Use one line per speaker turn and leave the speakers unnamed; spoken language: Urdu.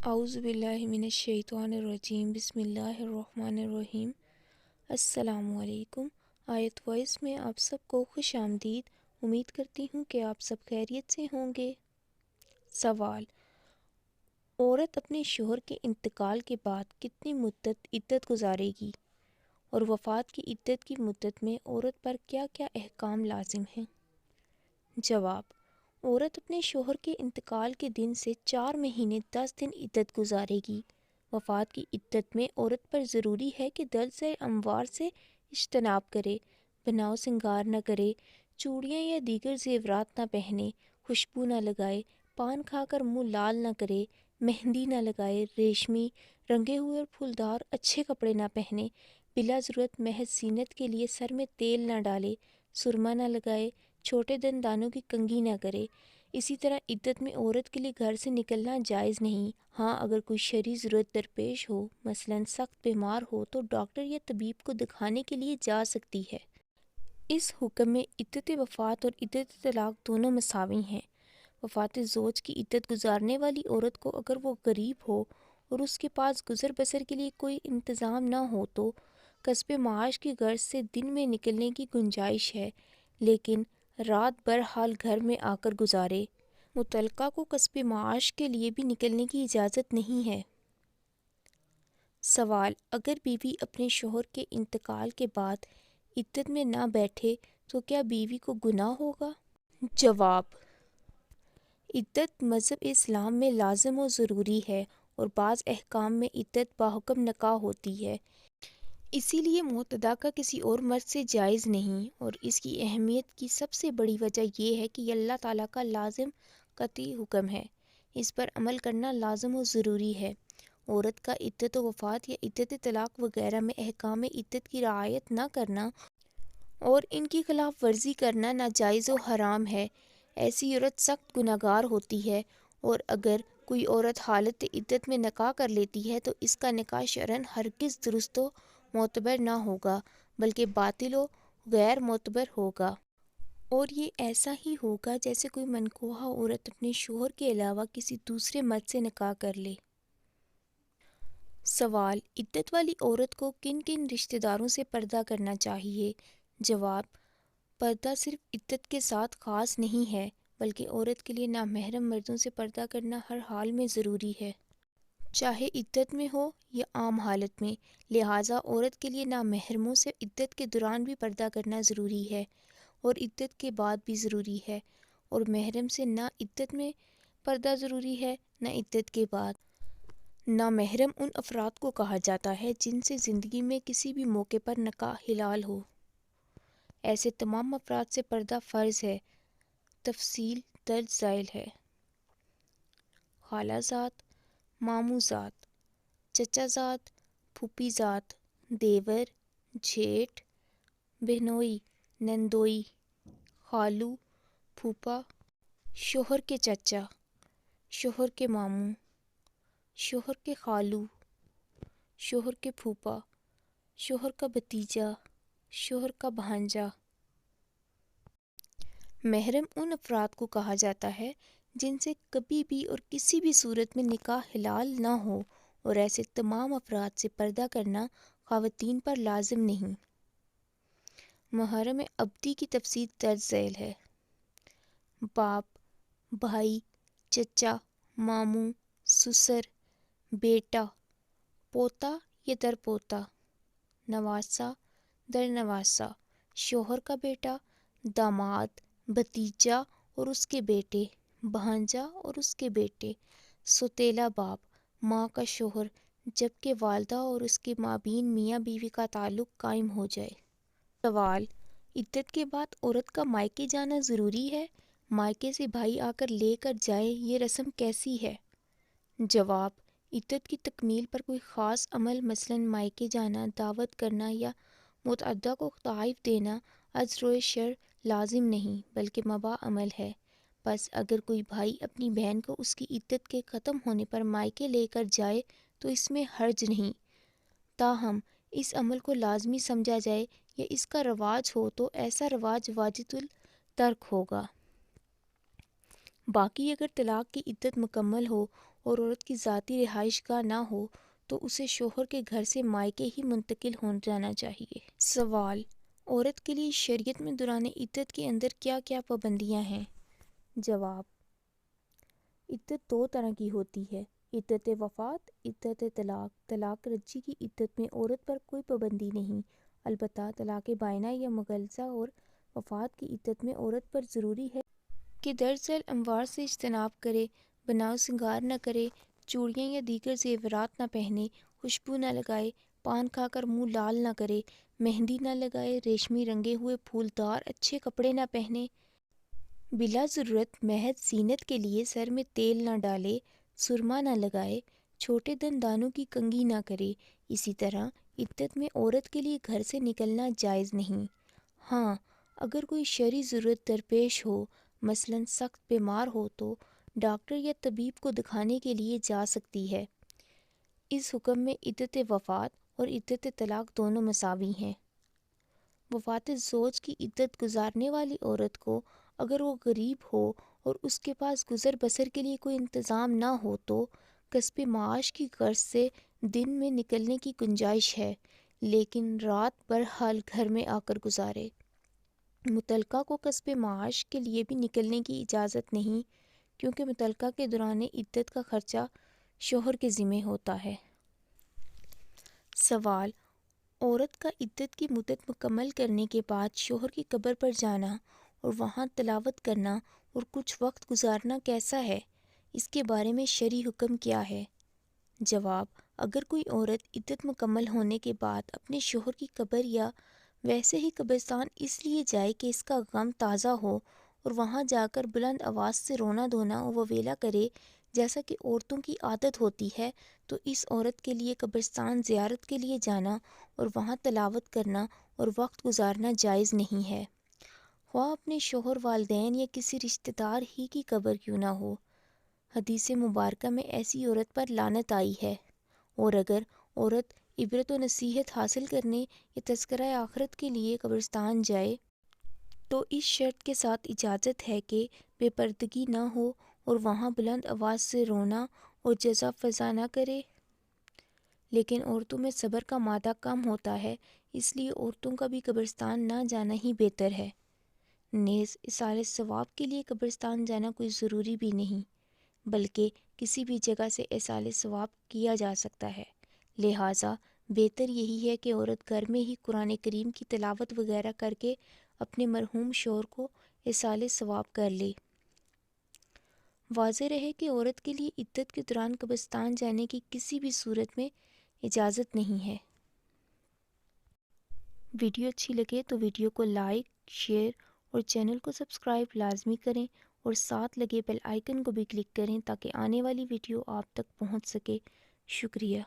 اعوذ باللہ من الشیطان الرجیم، بسم اللہ الرحمن الرحیم۔ السلام علیکم۔ آیت وائس میں آپ سب کو خوش آمدید۔ امید کرتی ہوں کہ آپ سب خیریت سے ہوں گے۔ سوال: عورت اپنے شوہر کے انتقال کے بعد کتنی مدت عدت گزارے گی اور وفات کی عدت کی مدت میں عورت پر کیا کیا احکام لازم ہیں؟ جواب: عورت اپنے شوہر کے انتقال کے دن سے 4 مہینے 10 دن عدت گزارے گی۔ وفات کی عدت میں عورت پر ضروری ہے کہ دلز اموار سے اجتناب کرے، بناؤ سنگار نہ کرے، چوڑیاں یا دیگر زیورات نہ پہنے، خوشبو نہ لگائے، پان کھا کر منہ لال نہ کرے، مہندی نہ لگائے، ریشمی، رنگے ہوئے اور پھولدار اچھے کپڑے نہ پہنے، بلا ضرورت محض زینت کے لیے سر میں تیل نہ ڈالے، سرما نہ لگائے، چھوٹے دندانوں کی کنگھی نہ کرے۔ اسی طرح عدت میں عورت کے لیے گھر سے نکلنا جائز نہیں۔ ہاں، اگر کوئی شرعی ضرورت درپیش ہو، مثلاً سخت بیمار ہو، تو ڈاکٹر یا طبیب کو دکھانے کے لیے جا سکتی ہے۔ اس حکم میں عدت وفات اور عدت طلاق دونوں مساوی ہیں۔ وفات زوج کی عدت گزارنے والی عورت کو اگر وہ غریب ہو اور اس کے پاس گزر بسر کے لیے کوئی انتظام نہ ہو تو کسب معاش کی غرض سے دن میں نکلنے کی گنجائش ہے، لیکن رات برحال گھر میں آ کر گزارے۔ مطلقہ کو کسب معاش کے لیے بھی نکلنے کی اجازت نہیں ہے۔ سوال: اگر بیوی اپنے شوہر کے انتقال کے بعد عدت میں نہ بیٹھے تو کیا بیوی کو گناہ ہوگا؟ جواب: عدت مذہب اسلام میں لازم و ضروری ہے اور بعض احکام میں عدت بحکم نکاح ہوتی ہے۔ اسی لیے معتدہ کا کسی اور مرد سے جائز نہیں، اور اس کی اہمیت کی سب سے بڑی وجہ یہ ہے کہ یہ اللہ تعالیٰ کا لازم قطعی حکم ہے، اس پر عمل کرنا لازم و ضروری ہے۔ عورت کا عدت و وفات یا عدت طلاق وغیرہ میں احکام عدت کی رعایت نہ کرنا اور ان کی خلاف ورزی کرنا ناجائز و حرام ہے۔ ایسی عورت سخت گنہگار ہوتی ہے، اور اگر کوئی عورت حالت عدت میں نکاح کر لیتی ہے تو اس کا نکاح شرعاً ہرگز درست و معتبر نہ ہوگا بلکہ باطل و غیر معتبر ہوگا، اور یہ ایسا ہی ہوگا جیسے کوئی منکوحہ عورت اپنے شوہر کے علاوہ کسی دوسرے مرد سے نکاح کر لے۔ سوال: عدت والی عورت کو کن کن رشتہ داروں سے پردہ کرنا چاہیے؟ جواب: پردہ صرف عدت کے ساتھ خاص نہیں ہے بلکہ عورت کے لیے نامحرم مردوں سے پردہ کرنا ہر حال میں ضروری ہے، چاہے عدت میں ہو یا عام حالت میں۔ لہٰذا عورت کے لیے نامحرموں سے عدت کے دوران بھی پردہ کرنا ضروری ہے اور عدت کے بعد بھی ضروری ہے، اور محرم سے نہ عدت میں پردہ ضروری ہے نہ عدت کے بعد۔ نامحرم ان افراد کو کہا جاتا ہے جن سے زندگی میں کسی بھی موقع پر نکاح حلال ہو۔ ایسے تمام افراد سے پردہ فرض ہے۔ تفصیل درج ذیل ہے: خالہ زاد، ماموں زاد، چچا زاد، پھوپھی زاد، دیور، جیٹھ، بہنوئی، نندوئی، خالو، پھوپھا، شوہر کے چچا، شوہر کے ماموں، شوہر کے خالو، شوہر کے پھوپھا، شوہر کا بھتیجا، شوہر کا بھانجا۔ محرم ان افراد کو کہا جاتا ہے جن سے کبھی بھی اور کسی بھی صورت میں نکاح حلال نہ ہو، اور ایسے تمام افراد سے پردہ کرنا خواتین پر لازم نہیں۔ محرم ابدی کی تفصیل درج ذیل ہے: باپ، بھائی، چچا، ماموں، سسر، بیٹا، پوتا یا در پوتا، نواسہ، در نواسہ، شوہر کا بیٹا، داماد، بھتیجا اور اس کے بیٹے، بھانجا اور اس کے بیٹے، سوتیلا باپ، ماں کا شوہر، جبکہ والدہ اور اس کے مابین میاں بیوی کا تعلق قائم ہو جائے۔ سوال: عدت کے بعد عورت کا مائکے جانا ضروری ہے؟ مائکے سے بھائی آ کر لے کر جائے، یہ رسم کیسی ہے؟ جواب: عدت کی تکمیل پر کوئی خاص عمل مثلاً مائکے جانا، دعوت کرنا یا متعدہ کو تحائف دینا از روئے شرع لازم نہیں بلکہ مباح عمل ہے۔ پس اگر کوئی بھائی اپنی بہن کو اس کی عدت کے ختم ہونے پر مائکے لے کر جائے تو اس میں حرج نہیں، تاہم اس عمل کو لازمی سمجھا جائے یا اس کا رواج ہو تو ایسا رواج واجب الترک ہوگا۔ باقی اگر طلاق کی عدت مکمل ہو اور عورت کی ذاتی رہائش گاہ نہ ہو تو اسے شوہر کے گھر سے مائکے ہی منتقل ہو جانا چاہیے۔ سوال: عورت کے لیے شریعت میں دوران عدت کے اندر کیا کیا پابندیاں ہیں؟ جواب: عدت دو طرح کی ہوتی ہے: عدت وفات، عدت طلاق۔ طلاق رجعی کی عدت میں عورت پر کوئی پابندی نہیں، البتہ طلاق بائنہ یا مغلظہ اور وفات کی عدت میں عورت پر ضروری ہے کہ درج ذیل اموار سے اجتناب کرے، بناؤ سنگار نہ کرے، چوڑیاں یا دیگر زیورات نہ پہنے، خوشبو نہ لگائے، پان کھا کر منہ لال نہ کرے، مہندی نہ لگائے، ریشمی رنگے ہوئے پھولدار اچھے کپڑے نہ پہنے، بلا ضرورت محض زینت کے لیے سر میں تیل نہ ڈالے، سرما نہ لگائے، چھوٹے دندانوں کی کنگھی نہ کرے۔ اسی طرح عدت میں عورت کے لیے گھر سے نکلنا جائز نہیں۔ ہاں، اگر کوئی شرعی ضرورت درپیش ہو، مثلاً سخت بیمار ہو تو ڈاکٹر یا طبیب کو دکھانے کے لیے جا سکتی ہے۔ اس حکم میں عدت وفات اور عدت طلاق دونوں مساوی ہیں۔ وفات زوج کی عدت گزارنے والی عورت کو اگر وہ غریب ہو اور اس کے پاس گزر بسر کے لیے کوئی انتظام نہ ہو تو کسب معاش کی غرض سے دن میں نکلنے کی گنجائش ہے، لیکن رات بہرحال گھر میں آ کر گزارے۔ مطلقہ کو کسب معاش کے لیے بھی نکلنے کی اجازت نہیں، کیونکہ مطلقہ کے دوران عدت کا خرچہ شوہر کے ذمہ ہوتا ہے۔ سوال: عورت کا عدت کی مدت مکمل کرنے کے بعد شوہر کی قبر پر جانا اور وہاں تلاوت کرنا اور کچھ وقت گزارنا کیسا ہے؟ اس کے بارے میں شرعی حکم کیا ہے؟ جواب: اگر کوئی عورت عدت مکمل ہونے کے بعد اپنے شوہر کی قبر یا ویسے ہی قبرستان اس لیے جائے کہ اس کا غم تازہ ہو اور وہاں جا کر بلند آواز سے رونا دھونا اور وویلا کرے جیسا کہ عورتوں کی عادت ہوتی ہے، تو اس عورت کے لیے قبرستان زیارت کے لیے جانا اور وہاں تلاوت کرنا اور وقت گزارنا جائز نہیں ہے، خواہ اپنے شوہر، والدین یا کسی رشتہ دار ہی کی قبر کیوں نہ ہو۔ حدیث مبارکہ میں ایسی عورت پر لعنت آئی ہے، اور اگر عورت عبرت و نصیحت حاصل کرنے یا تذکرہ آخرت کے لیے قبرستان جائے تو اس شرط کے ساتھ اجازت ہے کہ بے پردگی نہ ہو اور وہاں بلند آواز سے رونا اور جزا فضا نہ کرے۔ لیکن عورتوں میں صبر کا مادہ کم ہوتا ہے، اس لیے عورتوں کا بھی قبرستان نہ جانا ہی بہتر ہے۔ نیز ایصال ثواب کے لیے قبرستان جانا کوئی ضروری بھی نہیں، بلکہ کسی بھی جگہ سے ایصال ثواب کیا جا سکتا ہے، لہٰذا بہتر یہی ہے کہ عورت گھر میں ہی قرآن کریم کی تلاوت وغیرہ کر کے اپنے مرحوم شوہر کو ایصال ثواب کر لے۔ واضح رہے کہ عورت کے لیے عدت کے دوران قبرستان جانے کی کسی بھی صورت میں اجازت نہیں ہے۔ ویڈیو اچھی لگے تو ویڈیو کو لائک، شیئر اور چینل کو سبسکرائب لازمی کریں اور ساتھ لگے بیل آئیکن کو بھی کلک کریں تاکہ آنے والی ویڈیو آپ تک پہنچ سکے۔ شکریہ۔